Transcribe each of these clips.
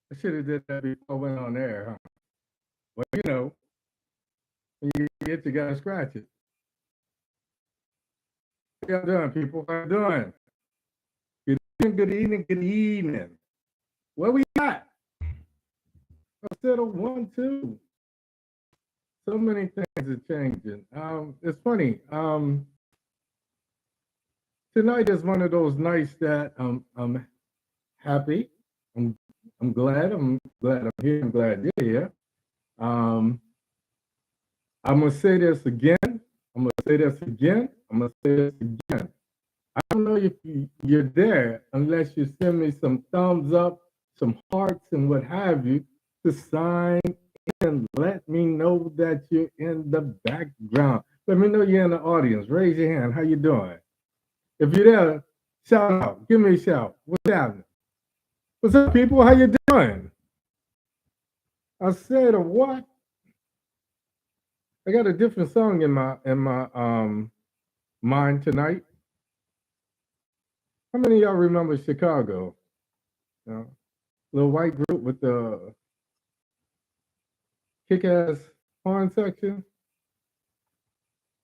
I should have did that before I went on air, huh? Well, you know, when you get, you gotta scratch it. How y'all doing, people? How you doing? Good evening, good evening, good evening. Where we at? Instead of 1, 2. So many things are changing. It's funny. Tonight is one of those nights that I'm happy. I'm I'm glad. I'm glad I'm here. I'm glad you're here. Um, I'm gonna say this again. I'm gonna say this again. I'm gonna say this again. I don't know if you're there unless you send me some thumbs up, some hearts, and what have you to sign in. Let me know that you're in the background. Let me know you're in the audience. Raise your hand. How you doing? If you're there, shout out. Give me a shout. What's happening? What's up, people? How you doing? I said a what? I got a different song in my mind tonight. How many of y'all remember Chicago? You know, little white group with the kick-ass horn section.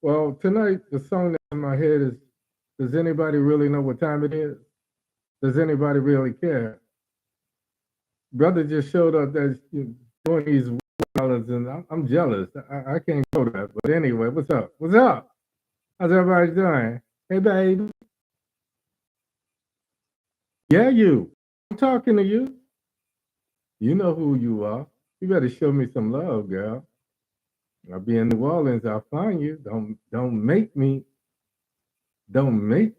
Well, tonight the song that's in my head is "Does anybody really know what time it is? Does anybody really care?" Brother just showed up that's doing these dollars, and I'm jealous. I can't go to that. But anyway, what's up? What's up? How's everybody doing? Hey, babe. Yeah, you. I'm talking to you. You know who you are. You better show me some love, girl. I'll be in New Orleans. I'll find you. Don't make me. Don't make.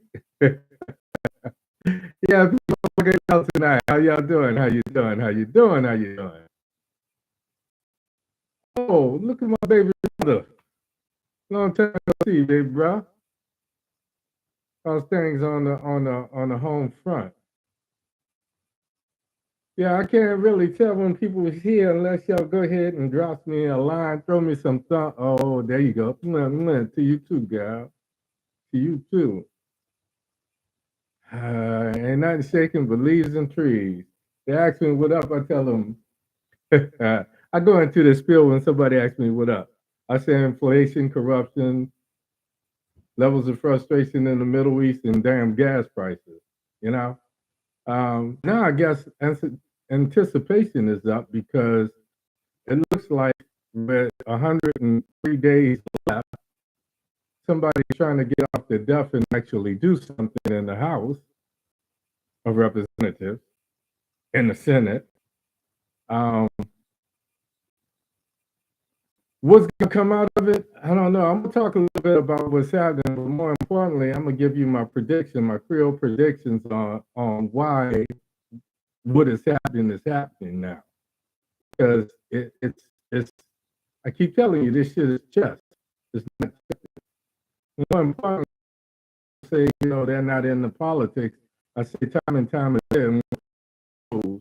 Yeah, people working out tonight. How y'all doing? How you doing? How you doing? How you doing? Oh, look at my baby brother. Long time no see, baby bro. How's things on the home front? Yeah, I can't really tell when people is here unless y'all go ahead and drop me a line, throw me some thumb. Oh, there you go. To you too, girl. To you too. Ain't nothing shaking but leaves and trees. They ask me what up, I tell them. I go into the spiel when somebody asks me what up. I say inflation, corruption, levels of frustration in the Middle East, and damn gas prices. You know. Now I guess anticipation is up because it looks like with 103 days left, somebody's trying to get off the duff and actually do something in the House of Representatives, in the Senate. Um, what's going to come out of it? I don't know. I'm going to talk a little bit about what's happening, but more importantly, I'm going to give you my prediction, my Creole predictions on why what is happening now. Because it's I keep telling you this shit is chess. It's not chess. More importantly, say they're not in the politics. I say time and time again, you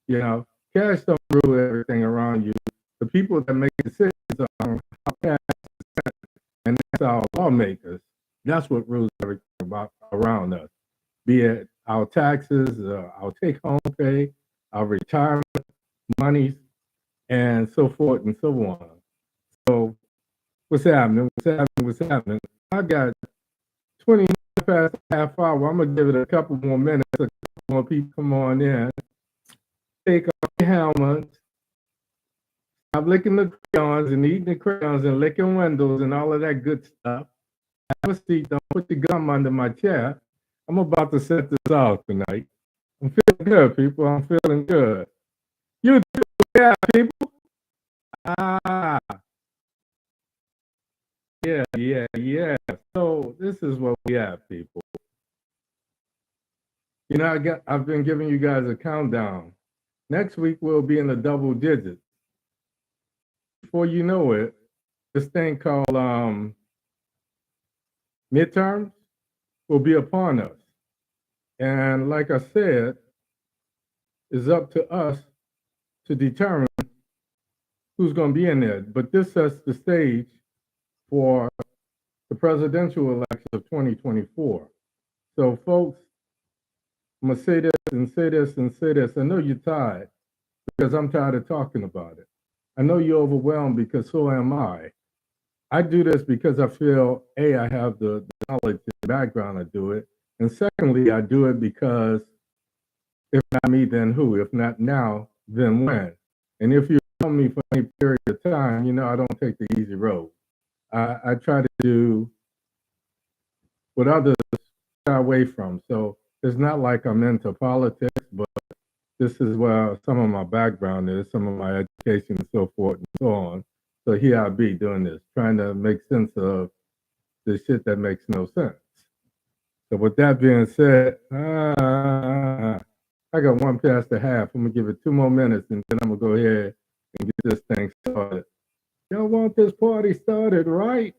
know, cash don't rule everything around you. The people that make decisions on how cash is spent, and that's our lawmakers. That's what rules everything about around us. Be it our taxes, our take-home pay, our retirement monies, and so forth and so on. So what's happening? What's happening? What's happening? I got 20 past half hour. I'm gonna give it a couple more minutes. A couple more people come on in. Take off your helmets. Stop licking the crayons and eating the crayons and licking windows and all of that good stuff. Have a seat. Don't put your gum under my chair. I'm about to set this off tonight. I'm feeling good, people. I'm feeling good. You too, yeah, people. Ah, yeah. So this is what we have, people. I've been giving you guys a countdown. Next week we'll be in the double digits. Before you know it, this thing called midterms will be upon us. And like I said, it's up to us to determine who's going to be in there. But this sets the stage for the presidential election of 2024. So, folks, I'm going to say this and say this and say this. I know you're tired. because I'm tired of talking about it. I know you're overwhelmed because so am I. I do this because I feel A, I have the knowledge and background to do it. And secondly, I do it because if not me, then who? If not now, then when? And if you know me for any period of time, you know I don't take the easy road. I try to do what others shy away from. So it's not like I'm into politics, but this is where some of my background is, some of my education and so forth and so on. So here I be doing this, trying to make sense of the shit that makes no sense. So with that being said, I got one past the half. I'm gonna give it 2 more minutes, and then I'm gonna go ahead and get this thing started. Y'all want this party started, right?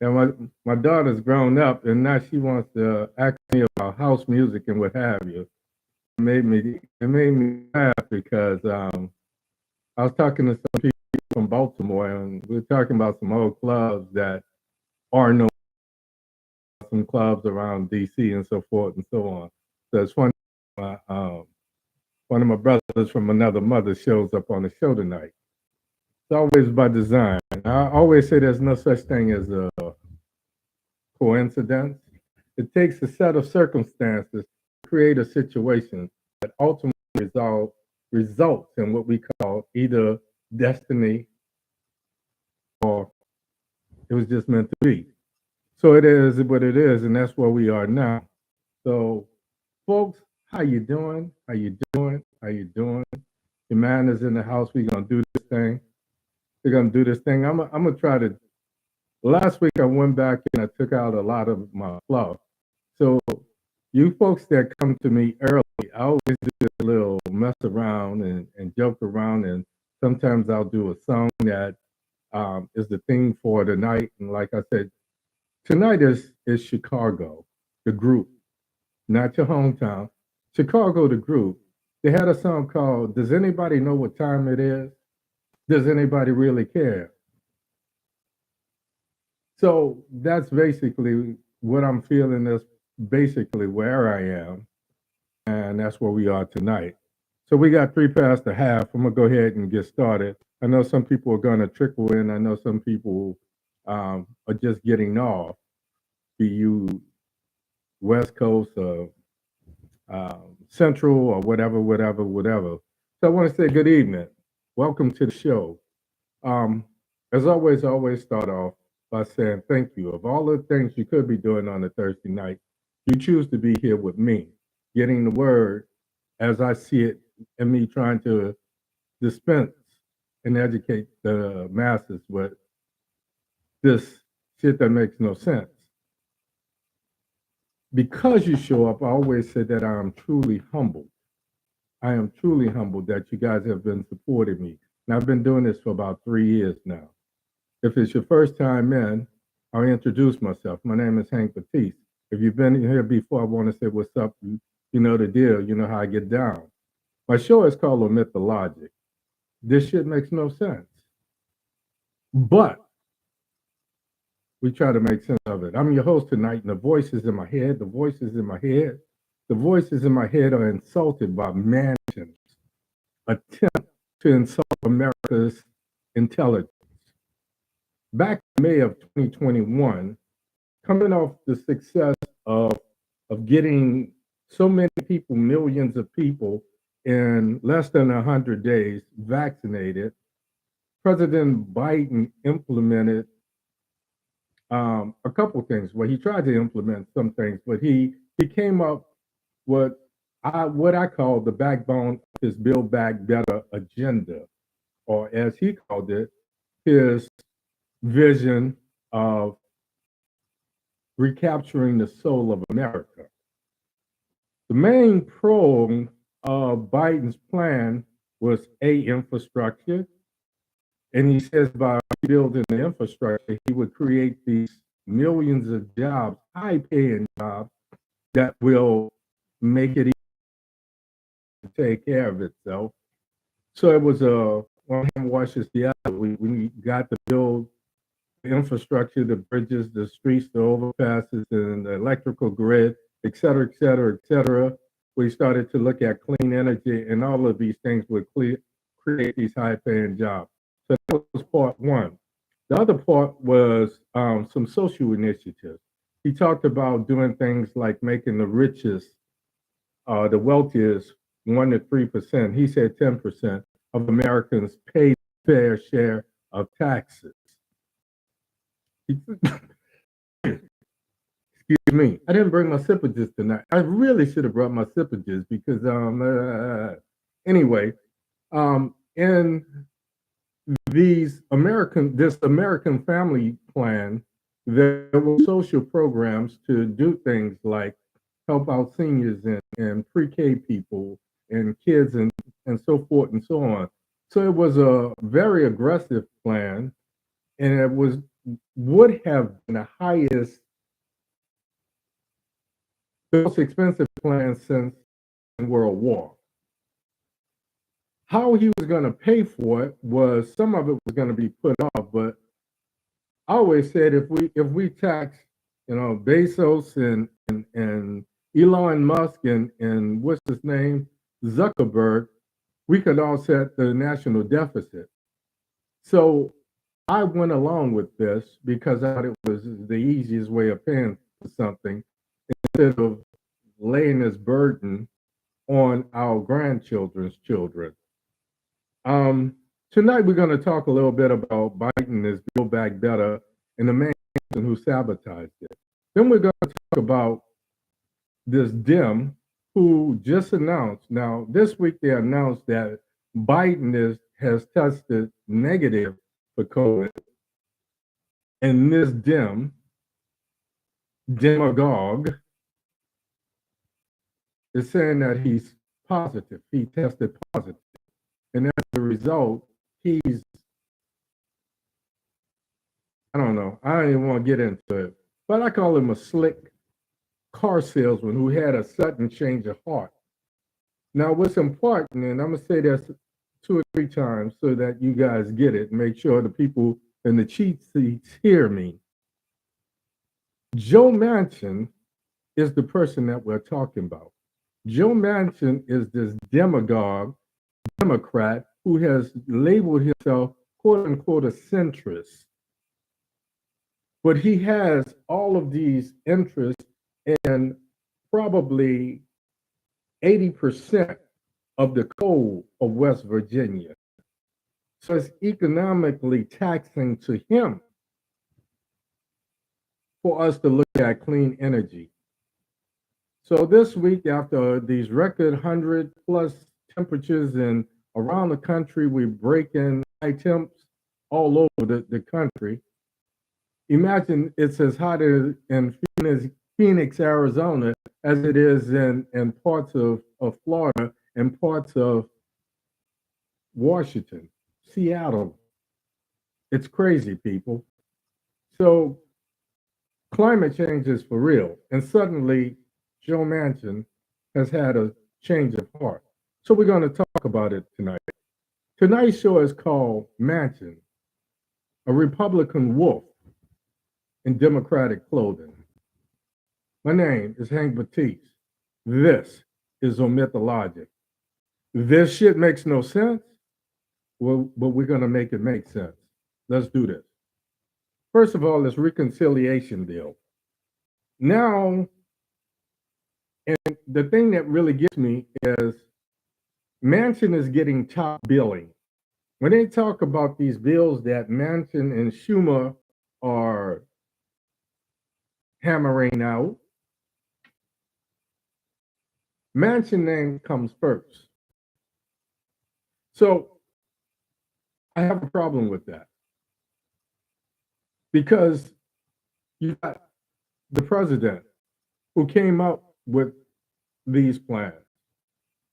And my daughter's grown up, and now she wants to ask me about house music and what have you. It made me laugh because I was talking to some people from Baltimore, and we were talking about some old clubs that are no some clubs around DC and so forth and so on. So it's funny. One of my brothers from another mother shows up on the show tonight. It's always by design. I always say there's no such thing as a coincidence. It takes a set of circumstances to create a situation that ultimately results in what we call either destiny or it was just meant to be. So it is what it is, and that's where we are now. So, folks, how you doing? How you doing? How you doing? Your man is in the house. We're gonna do this thing. We're gonna do this thing. I'm gonna try to. Last week I went back and I took out a lot of my fluff. So you folks that come to me early, I always do a little mess around and joke around, and sometimes I'll do a song that is the theme for tonight. And like I said, tonight is Chicago, the group, not your hometown. Chicago, the group. They had a song called "Does Anybody Know What Time It Is?" Does anybody really care? So that's basically what I'm feeling. That's basically where I am, and that's where we are tonight. So we got three past the half. I'm gonna go ahead and get started. I know some people are gonna trickle in. I know some people are just getting off. Be you West Coast or Central or whatever, whatever, whatever. So I want to say good evening. Welcome to the show. Um, as always, I always start off by saying thank you. Of all the things you could be doing on a Thursday night, you choose to be here with me, getting the word as I see it, and me trying to dispense and educate the masses with this shit that makes no sense. Because you show up, I always say that I am truly humbled. I am truly humbled that you guys have been supporting me. And I've been doing this for about 3 years now. If it's your first time in, I'll introduce myself. My name is Hank Batiste. If you've been here before, I want to say what's up. You know the deal. You know how I get down. My show is called OMITDALOGIC. This shit makes no sense. But we try to make sense of it. I'm your host tonight, and the voices in my head, the voices in my head, the voices in my head are insulted by Manchin's attempt to insult America's intelligence. Back in May of 2021, coming off the success of getting so many people, millions of people in less than 100 days vaccinated, President Biden implemented a couple things. Well, he tried to implement some things, but he came up with what I call the backbone of his Build Back Better agenda, or as he called it, his vision of recapturing the soul of America. The main prong of Biden's plan was infrastructure. And he says by building the infrastructure, he would create these millions of jobs, high paying jobs that will make it easy to take care of itself. So it was one hand washes the other. We got to build the infrastructure, the bridges, the streets, the overpasses, and the electrical grid, et cetera, et cetera, et cetera. we started to look at clean energy, and all of these things would create these high-paying jobs. So that was part one. The other part was some social initiatives. He talked about doing things like making the richest, the wealthiest, 1 to 3%. He said 10% of Americans pay fair share of taxes. Excuse me. I didn't bring my sippages tonight. I really should have brought my sippages because anyway, in this American family plan, there were social programs to do things like help out seniors and pre-K people and kids and so forth and so on. So it was a very aggressive plan, and it would have been the highest, the most expensive plan since World War. How he was going to pay for it was, some of it was going to be put off, but I always said if we tax, Bezos and Elon Musk and what's his name, Zuckerberg, we could offset the national deficit. So I went along with this because I thought it was the easiest way of paying for something instead of laying this burden on our grandchildren's children. Tonight we're going to talk a little bit about Biden is Build Back Better and the man who sabotaged it. Then we're going to talk about this Dem who just announced. Now, this week they announced that Biden has tested negative for COVID, and this demagogue is saying that he's positive. He tested positive. And as a result, he's, I don't know, I don't even want to get into it, but I call him a slick car salesman who had a sudden change of heart. Now, what's important, and I'm going to say this 2 or 3 times so that you guys get it, and make sure the people in the cheat seats hear me. Joe Manchin is the person that we're talking about. Joe Manchin is this demagogue, Democrat, who has labeled himself, quote unquote, a centrist. But he has all of these interests in probably 80% of the coal of West Virginia. So it's economically taxing to him for us to look at clean energy. So this week, after these record 100+ temperatures and around the country, we're breaking high temps all over the country. Imagine it's as hot in Phoenix, Arizona, as it is in parts of Florida and parts of Washington, Seattle. It's crazy, people. So climate change is for real. And suddenly, Joe Manchin has had a change of heart. So we're going to talk about it tonight. Tonight's show is called Manchin, a Republican wolf in Democratic clothing. My name is Hank Batiste. This is OMITDALOGIC. This shit makes no sense, well, but we're going to make it make sense. Let's do this. First of all, this reconciliation bill. Now, and the thing that really gets me is Manchin is getting top billing. When they talk about these bills that Manchin and Schumer are hammering out, Manchin name comes first. So I have a problem with that because you got the president who came up with these plans.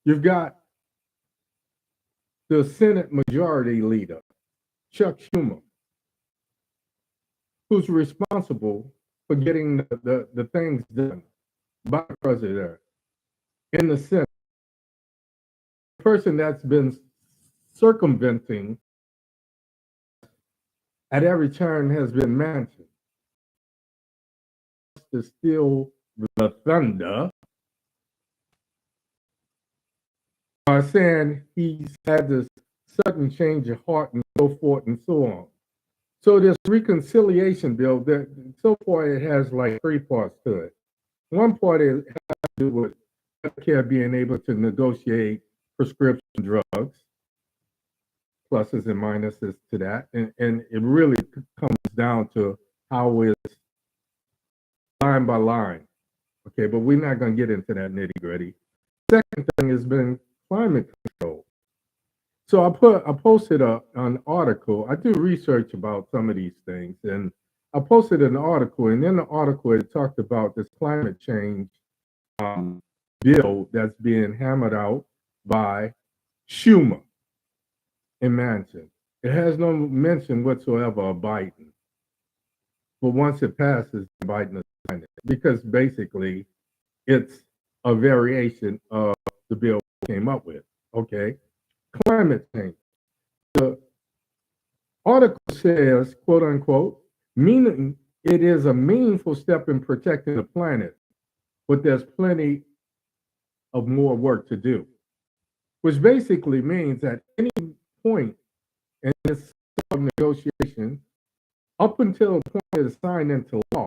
You've got the Senate Majority Leader, Chuck Schumer, who's responsible for getting the things done by the president in the Senate. The person that's been circumventing at every turn has been Manchin. To steal the thunder saying he's had this sudden change of heart and so forth and so on. So this reconciliation bill, that so far it has like three parts to it. One part has to do with Medicare being able to negotiate prescription drugs, pluses and minuses to that, and it really comes down to how it's line by line. Okay, but we're not going to get into that nitty gritty. Second thing has been climate control. So I posted an article. I do research about some of these things, and I posted an article, and in the article it talked about this climate change um, bill that's being hammered out by Schumer and Manchin. It has no mention whatsoever of Biden, but once it passes, Biden is signing it because basically it's a variation of the bill we came up with. Okay, climate change. The article says, quote unquote, meaning it is a meaningful step in protecting the planet, but there's plenty of more work to do, which basically means at any point in this negotiation, up until the point it is signed into law,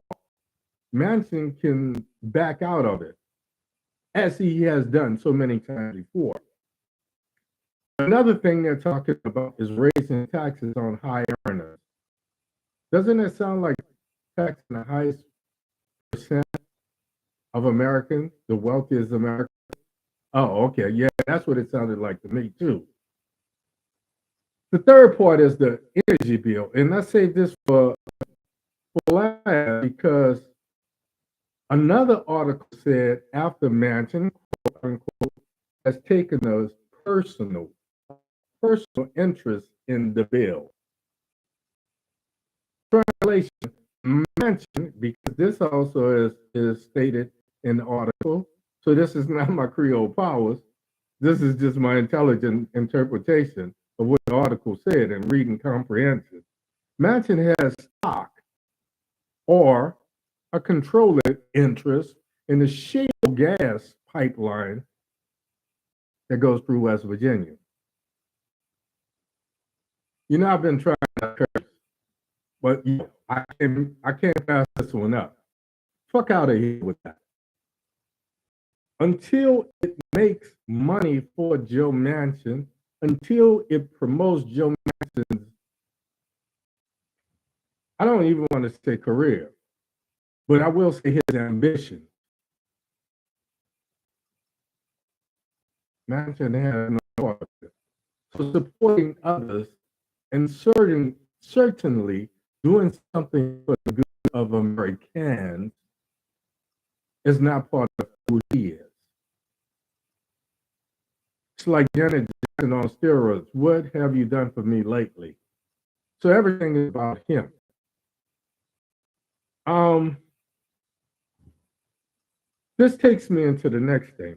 Manchin can back out of it, as he has done so many times before. Another thing they're talking about is raising taxes on high earners. Doesn't it sound like taxing the highest percent of Americans, the wealthiest Americans? Oh, okay. Yeah, that's what it sounded like to me, too. The third part is the energy bill. And I save this for last because another article said after Manchin, quote unquote, has taken a personal interest in the bill. Translation, Manchin, because this also is stated in the article, so this is not my Creole powers. This is just my intelligent interpretation of what the article said and reading comprehension. Manchin has stock or a controlling interest in the shale gas pipeline that goes through West Virginia. You know, I've been trying to curse, but I can't pass this one up. Fuck out of here with that. Until it makes money for Joe Manchin, until it promotes Joe Manchin's, I don't even want to say career, but I will say his ambition. Manchin has no part of it. So supporting others and certainly doing something for the good of Americans is not part of who he is. It's like Janet Jackson on steroids. What have you done for me lately? So everything is about him. This takes me into the next thing.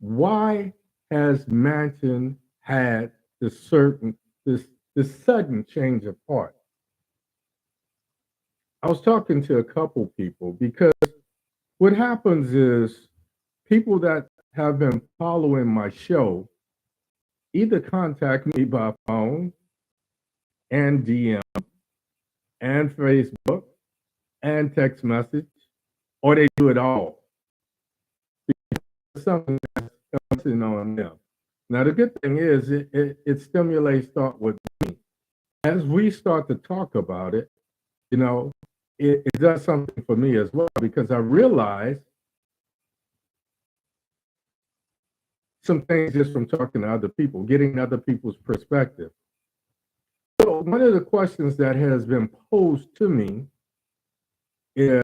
Why has Manchin had this sudden change of heart? I was talking to a couple people because what happens is people that have been following my show either contact me by phone and DM and Facebook and text message, or they do it all. Because something that's on them. Now the good thing is it stimulates thought with me. As we start to talk about it, you know, it does something for me as well because I realize some things just from talking to other people, getting other people's perspective. So one of the questions that has been posed to me is,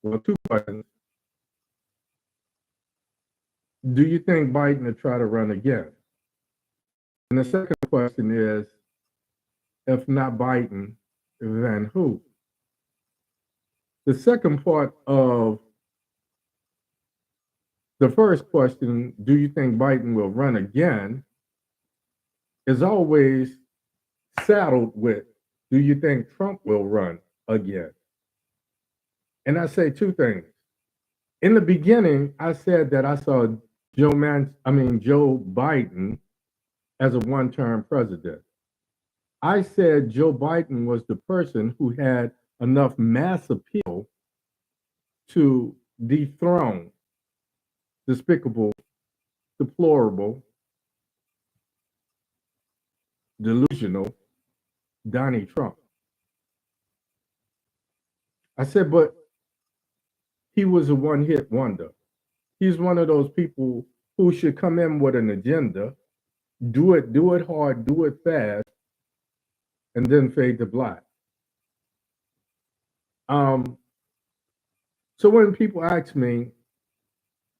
well, two questions. Do you think Biden will try to run again? And the second question is, if not Biden, then who? The second part of the first question, do you think Biden will run again, is always saddled with, do you think Trump will run again? And I say two things. In the beginning, I said that I saw Joe Biden as a one-term president. I said Joe Biden was the person who had enough mass appeal to dethrone despicable, deplorable, delusional Donnie Trump. I said, but he was a one-hit wonder. He's one of those people who should come in with an agenda, do it hard, do it fast, and then fade to black. So when people ask me,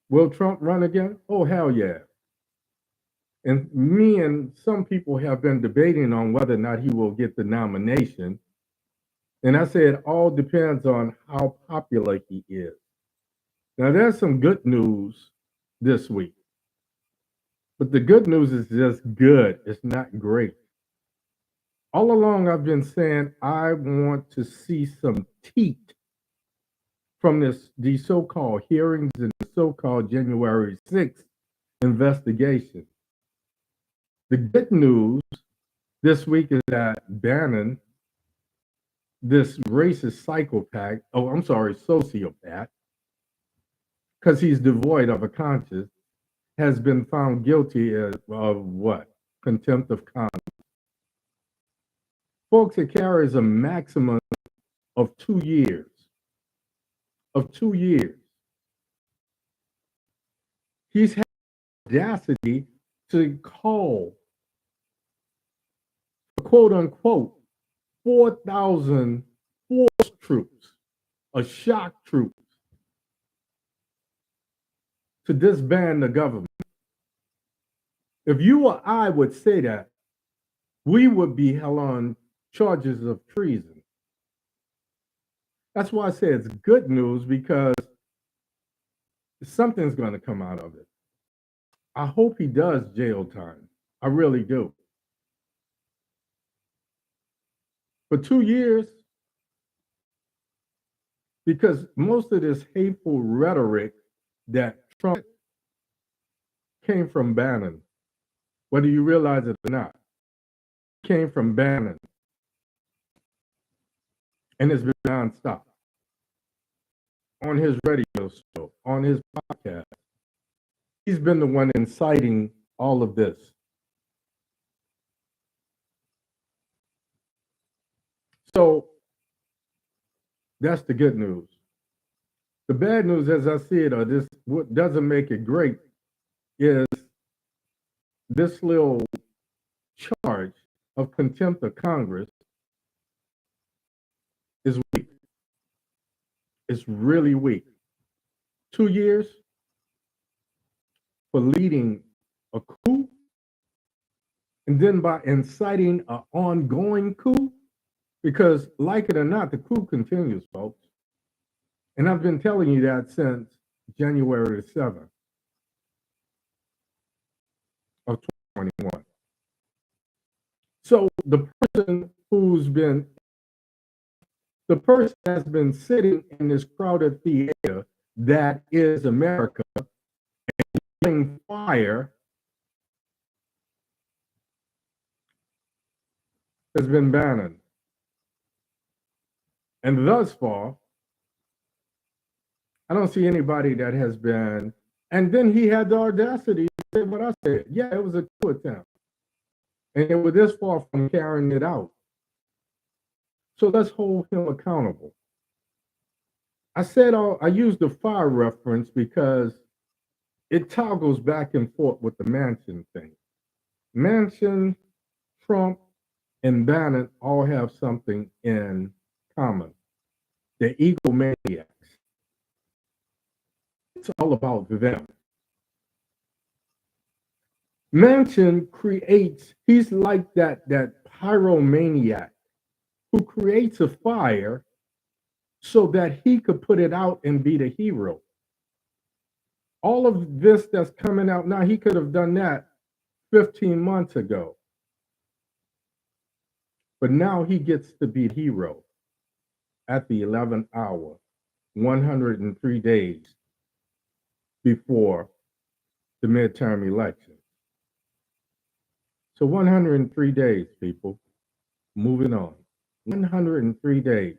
will Trump run again? Oh, hell yeah. And me and some people have been debating on whether or not he will get the nomination. And I say it all depends on how popular he is. Now, there's some good news this week, but the good news is just good. It's not great. All along, I've been saying I want to see some teeth from these so-called hearings and the so-called January 6th investigation. The good news this week is that Bannon, this racist sociopath, because he's devoid of a conscience, has been found guilty of what? Contempt of Congress. Folks, it carries a maximum of 2 years. Of 2 years. He's had the audacity to call, quote unquote, 4,000 force troops, a shock troops, to disband the government. If you or I would say that, we would be held on charges of treason. That's why I say it's good news, because something's going to come out of it. I hope he does jail time. I really do. For 2 years, because most of this hateful rhetoric that Trump came from Bannon, whether you realize it or not, came from Bannon. And it's been nonstop. On his radio show, on his podcast. He's been the one inciting all of this. So that's the good news. The bad news, as I see it, or this what doesn't make it great, is this little charge of contempt of Congress is weak. It's really weak. 2 years for leading a coup, and then by inciting an ongoing coup, because like it or not, the coup continues, folks. And I've been telling you that since January 7th of 2021. So the person has been sitting in this crowded theater that is America and yelling fire has been Bannon. And thus far, I don't see anybody that has been, and then he had the audacity to say what I said. Yeah, it was a coup attempt. And it was this far from carrying it out. So let's hold him accountable. I said I used the fire reference because it toggles back and forth with the Manchin thing. Manchin, Trump, and Bannon all have something in common. They're egomaniacs. It's all about them. Manchin he's like that pyromaniac who creates a fire so that he could put it out and be the hero. All of this that's coming out now, he could have done that 15 months ago. But now he gets to be the hero at the 11th hour, 103 days before the midterm election. So 103 days, people. Moving on. 103 days.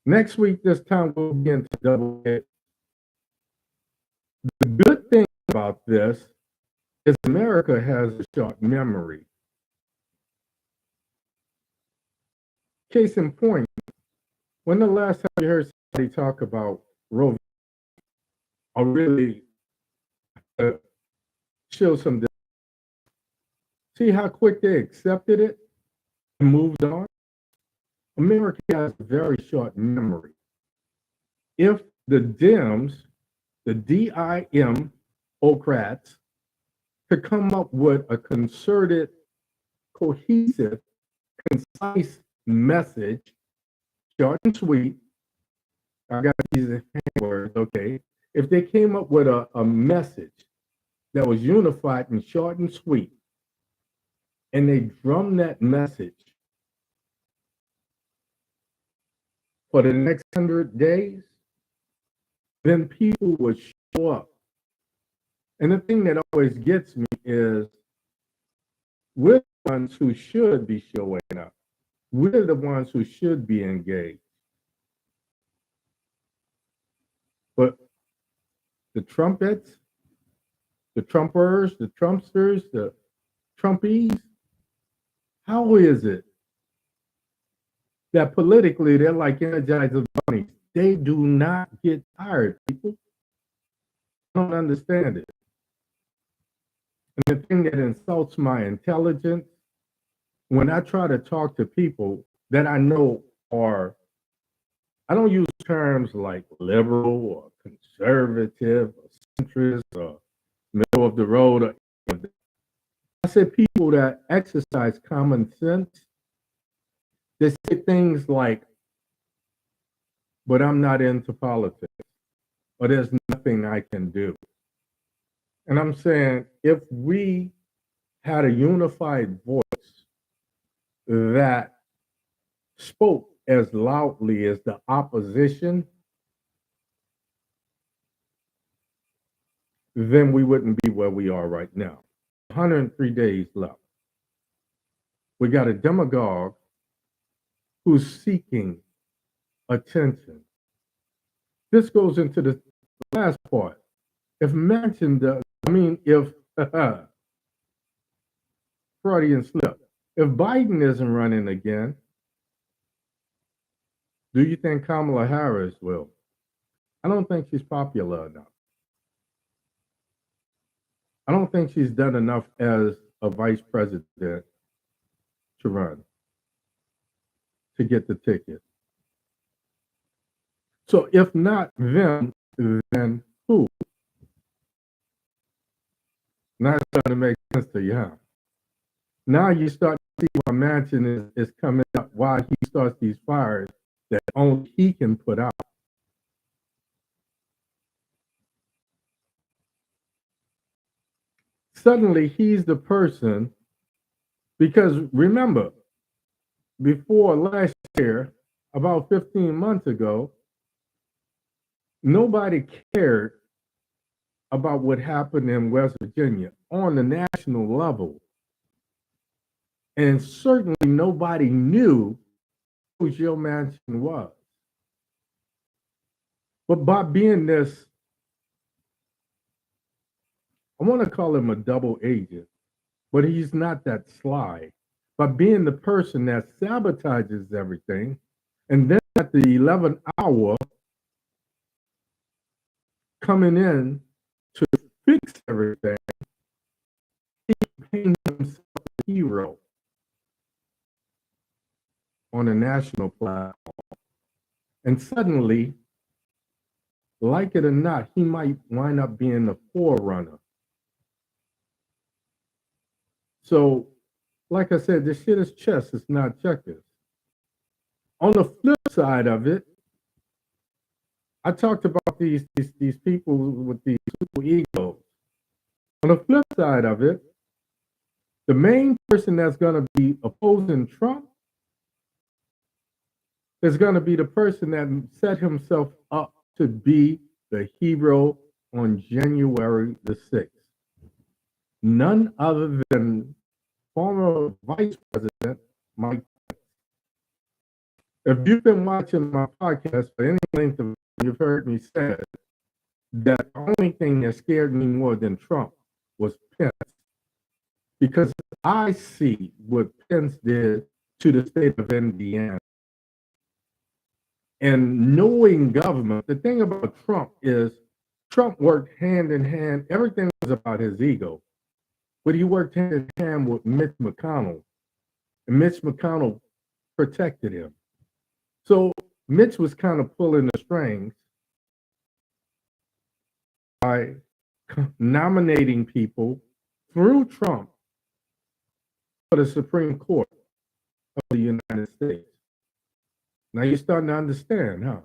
Next week, this time we'll begin to double it. The good thing about this is America has a short memory. Case in point, when the last time you heard somebody talk about Roe v. or really show some, see how quick they accepted it and moved on? America has a very short memory. If the Dems, the DIM-ocrats, could come up with a concerted, cohesive, concise message, short and sweet. I got these words, okay. If they came up with a message that was unified and short and sweet, and they drummed that message for the next 100 days, then people would show up. And the thing that always gets me is we're the ones who should be showing up. We're the ones who should be engaged. But the Trumpets, the Trumpers, the Trumpsters, the Trumpies, how is it that politically they're like Energizer bunnies? They do not get tired, people. I don't understand it. And the thing that insults my intelligence, when I try to talk to people that I know are, I don't use terms like liberal or conservative or centrist or middle of the road. Or I say people that exercise common sense. They say things like, but I'm not into politics, or there's nothing I can do. And I'm saying, if we had a unified voice that spoke as loudly as the opposition, then we wouldn't be where we are right now. 103 days left. We got a demagogue who's seeking attention. This goes into the last part. If Manchin does, if Freudian slip, if Biden isn't running again, do you think Kamala Harris will? I don't think she's popular enough. I don't think she's done enough as a vice president to run, to get the ticket. So if not them, then who? Now it's starting to make sense to you, huh? Now you start to see why Manchin is coming up, why he starts these fires that only he can put out. Suddenly he's the person, because remember, before last year, about 15 months ago, nobody cared about what happened in West Virginia on the national level. And certainly nobody knew who Joe Manchin was. But by being this, I want to call him a double agent, but he's not that sly. By being the person that sabotages everything, and then at the 11th hour, coming in to fix everything, he became himself a hero on a national platform. And suddenly, like it or not, he might wind up being the forerunner. So, like I said, this shit is chess, it's not checkers. On the flip side of it, I talked about these people with these super egos. On the flip side of it, the main person that's going to be opposing Trump is going to be the person that set himself up to be the hero on January the 6th. None other than former Vice President Mike. If you've been watching my podcast for any length of time, you've heard me say that the only thing that scared me more than Trump was Pence. Because I see what Pence did to the state of Indiana. And knowing government, the thing about Trump is Trump worked hand in hand. Everything was about his ego. But he worked hand in hand with Mitch McConnell. And Mitch McConnell protected him. So Mitch was kind of pulling the strings by nominating people through Trump for the Supreme Court of the United States. Now you're starting to understand, huh?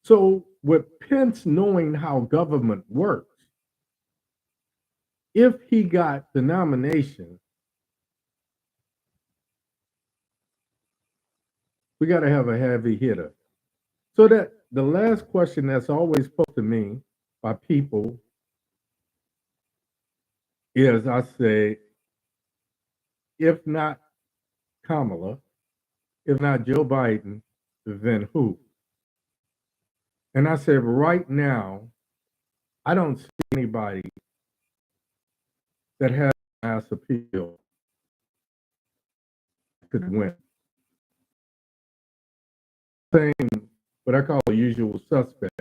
So with Pence knowing how government works, if he got the nomination, we got to have a heavy hitter. So that the last question that's always posed to me by people is, I say, if not Kamala, if not Joe Biden, then who? And I said, right now, I don't see anybody that has mass appeal could win. Same, what I call the usual suspect.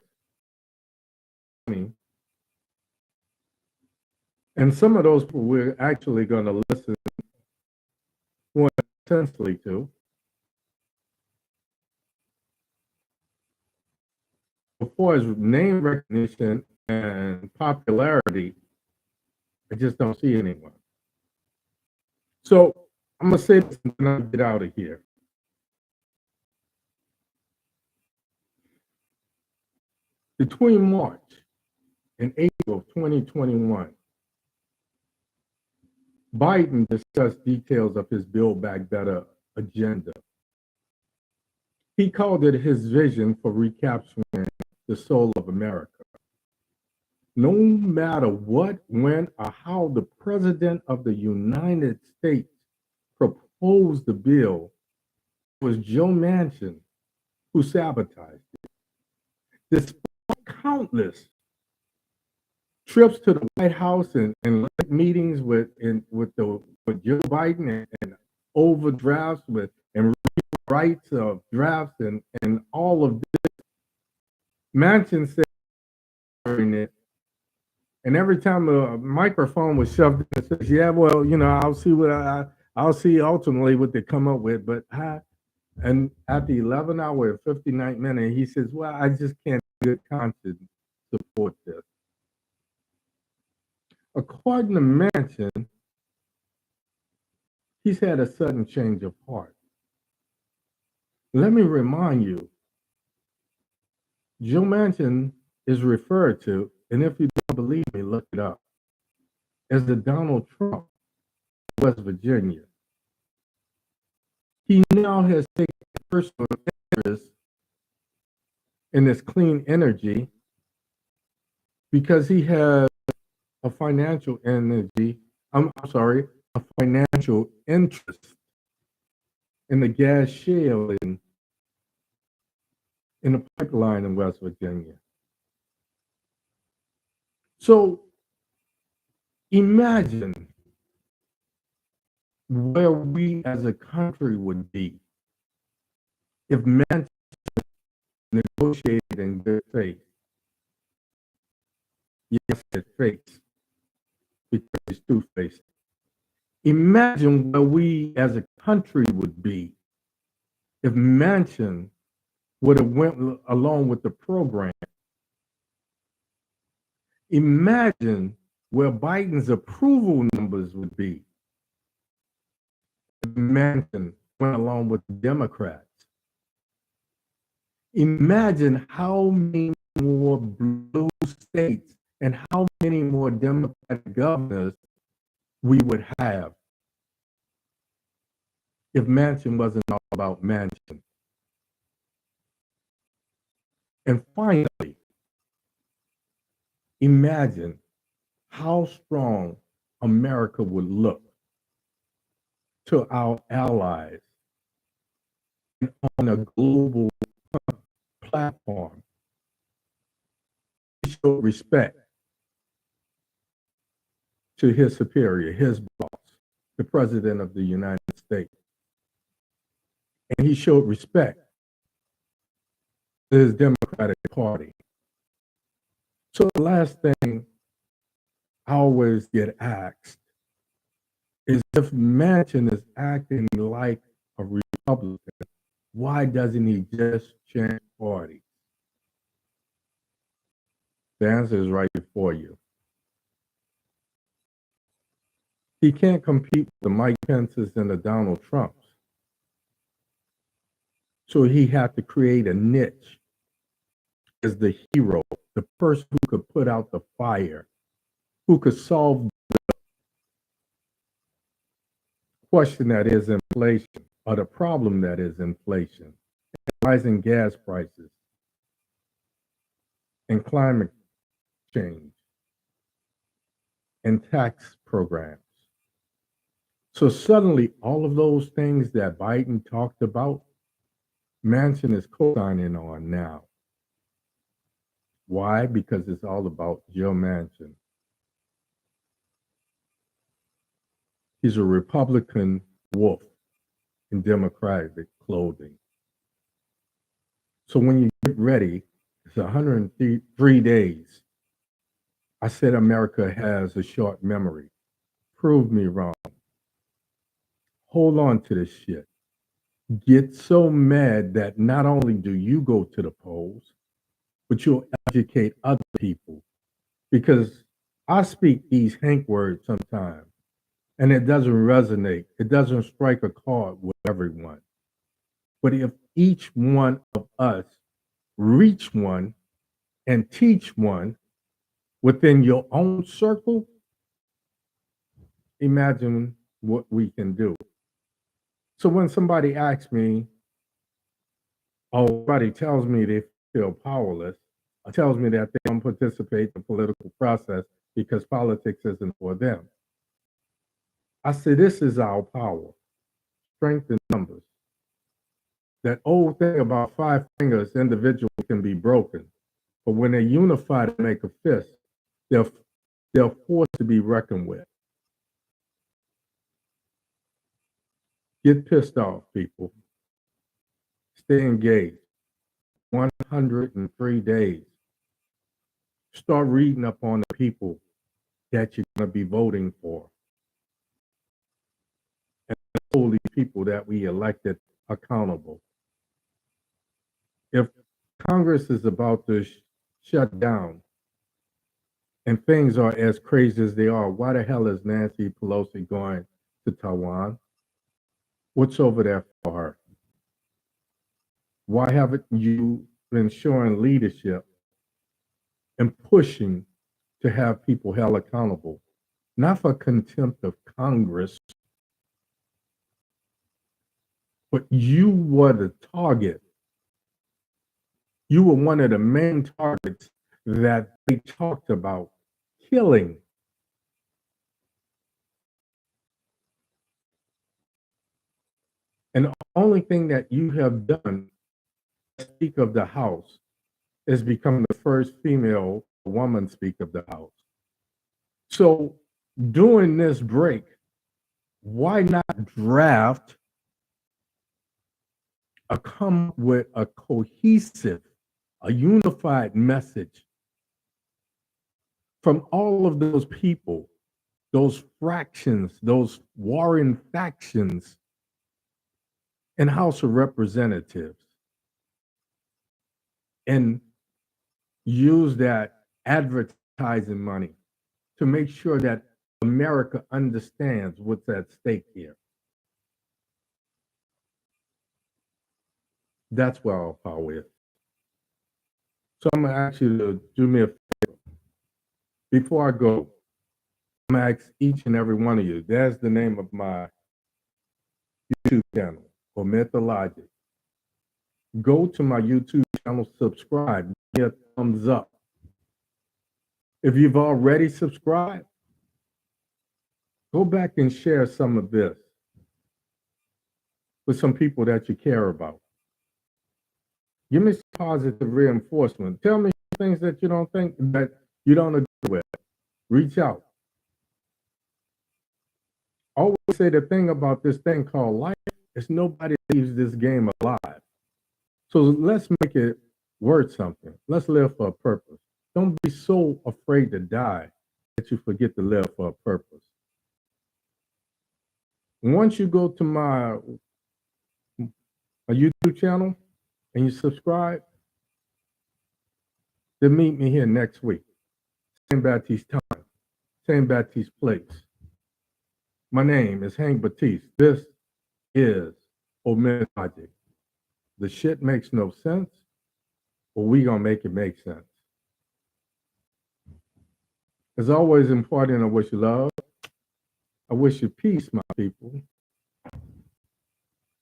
And some of those people we're actually going to listen more intensely to. As far as name recognition and popularity, I just don't see anyone. So I'm going to say this and then I'll get out of here. Between March and April of 2021, Biden discussed details of his Build Back Better agenda. He called it his vision for recapturing the soul of America. No matter what, when, or how the President of the United States proposed the bill, it was Joe Manchin who sabotaged it. Despite countless trips to the White House and late meetings with Joe Biden and overdrafts and rewrites of drafts and all of this, Manchin said during it, and every time a microphone was shoved in, it says, "Yeah, well, I'll see ultimately what they come up with." But and at the 11 hour and 59 minute, he says, "Well, I just can't in good conscience support this." According to Manchin, he's had a sudden change of heart. Let me remind you, Joe Manchin is referred to, and if you don't believe me, look it up, as the Donald Trump of West Virginia. He now has taken personal interest in this clean energy because he has a financial interest in the gas shale in the pipeline in West Virginia. So imagine where we as a country would be if Manchin negotiated in good faith. Yes, it faith, because it's two-faced. Imagine where we as a country would be if Manchin would have went along with the program. Imagine where Biden's approval numbers would be if Manchin went along with the Democrats. Imagine how many more blue states and how many more Democratic governors we would have if Manchin wasn't all about Manchin. And finally, Imagine how strong America would look to our allies on a global platform. He showed respect to his superior, his boss, the President of the United States. And he showed respect to his Democratic Party. So the last thing I always get asked is if Manchin is acting like a Republican, why doesn't he just change party? The answer is right before you. He can't compete with the Mike Pences and the Donald Trumps. So he had to create a niche as the hero, the person who could put out the fire, who could solve the question that is inflation, or the problem that is inflation, rising gas prices, and climate change, and tax programs. So suddenly, all of those things that Biden talked about, Manchin is co-signing on now. Why? Because it's all about Joe Manchin. He's a Republican wolf in Democratic clothing. So when you get ready, it's 103 days. I said America has a short memory. Prove me wrong. Hold on to this shit. Get so mad that not only do you go to the polls, but you'll educate other people. Because I speak these Hank words sometimes, and it doesn't resonate. It doesn't strike a chord with everyone. But if each one of us reach one and teach one within your own circle, imagine what we can do. So when somebody asks me, or somebody tells me they feel powerless, or tells me that they don't participate in the political process because politics isn't for them, I say this is our power, strength in numbers. That old thing about five fingers individually can be broken, but when they unify to make a fist, they're forced to be reckoned with. Get pissed off, people. Stay engaged. 103 days. Start reading up on the people that you're going to be voting for. And hold these people that we elected accountable. If Congress is about to shut down and things are as crazy as they are, why the hell is Nancy Pelosi going to Taiwan? What's over there for her? Why haven't you been showing leadership and pushing to have people held accountable? Not for contempt of Congress, but you were the target. You were one of the main targets that they talked about killing. And the only thing that you have done, Speaker of the House, is become the first female woman Speaker of the House. So during this break, why not draft come with a cohesive, a unified message from all of those people, those fractions, those warring factions in House of Representatives, and use that advertising money to make sure that America understands what's at stake here. That's where our power is. So I'm going to ask you to do me a favor. Before I go, I'm going to ask each and every one of you. There's the name of my YouTube channel, OMITDALOGIC. Go to my YouTube channel, subscribe, give me a thumbs up. If you've already subscribed, go back and share some of this with some people that you care about. Give me some positive reinforcement. Tell me things that you don't think that you don't agree with. Reach out. I always say the thing about this thing called life is nobody leaves this game alive. So let's make it worth something. Let's live for a purpose. Don't be so afraid to die that you forget to live for a purpose. Once you go to my YouTube channel and you subscribe, then meet me here next week. Same Baptiste time, same Baptiste place. My name is Hank Batiste. This is OMITDALOGIC. The shit makes no sense, but we gonna make it make sense. It's always important. I wish you love. I wish you peace, my people.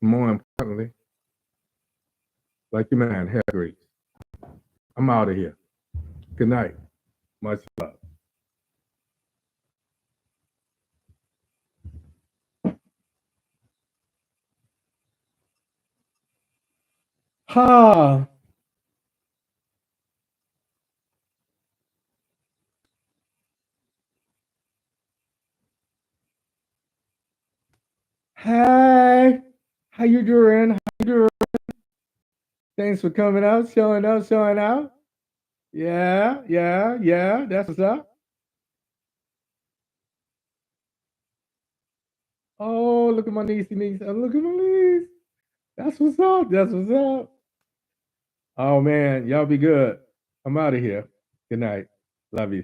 More importantly, like your man, hair grease. I'm out of here. Good night. Much love. Ha! Hey, how you doing? How you doing? Thanks for coming out, showing up, showing out. Yeah, yeah, yeah. That's what's up. Oh, look at my niecey niece. Oh, look at my niece. That's what's up. That's what's up. Oh man, y'all be good. I'm out of here. Good night. Love you.